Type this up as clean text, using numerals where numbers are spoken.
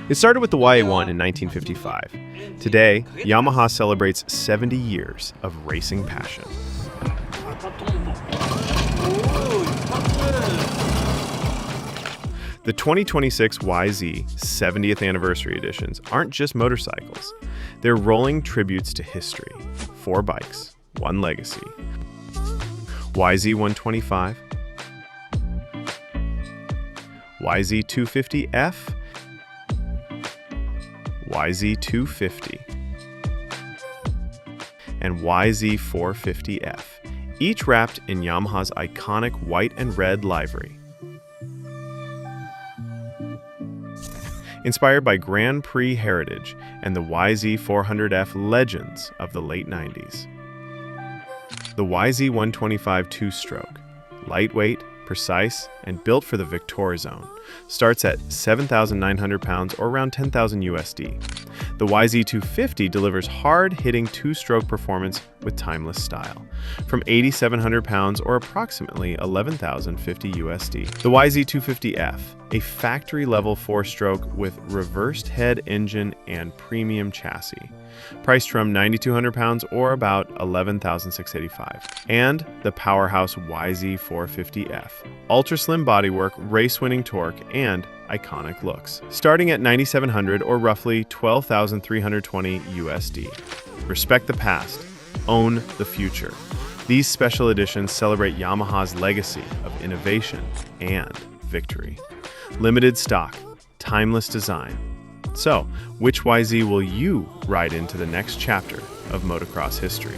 It started with the YA1 in 1955. Today, Yamaha celebrates 70 years of racing passion. The 2026 YZ 70th Anniversary Editions aren't just motorcycles. They're rolling tributes to history. 4 bikes, 1 legacy. YZ125, YZ250F, YZ250, and YZ450F, each wrapped in Yamaha's iconic white and red livery. Inspired by Grand Prix heritage and the YZ400F legends of the late 90s. The YZ125 two-stroke, lightweight, precise, and built for the Victoria Zone, starts at 7,900 pounds or around 10,000 USD. The YZ250 delivers hard-hitting two-stroke performance with timeless style, from 8,700 pounds or approximately 11,050 USD. The YZ250F, a factory-level 4-stroke with reversed head engine and premium chassis, priced from 9,200 pounds or about 11,685. And the powerhouse YZ450F, ultra-slim bodywork, race-winning torque, and iconic looks, starting at 9,700 or roughly 12,320 USD. Respect the past, own the future. These special editions celebrate Yamaha's legacy of innovation and victory. Limited stock, timeless design. So, which YZ will you ride into the next chapter of motocross history?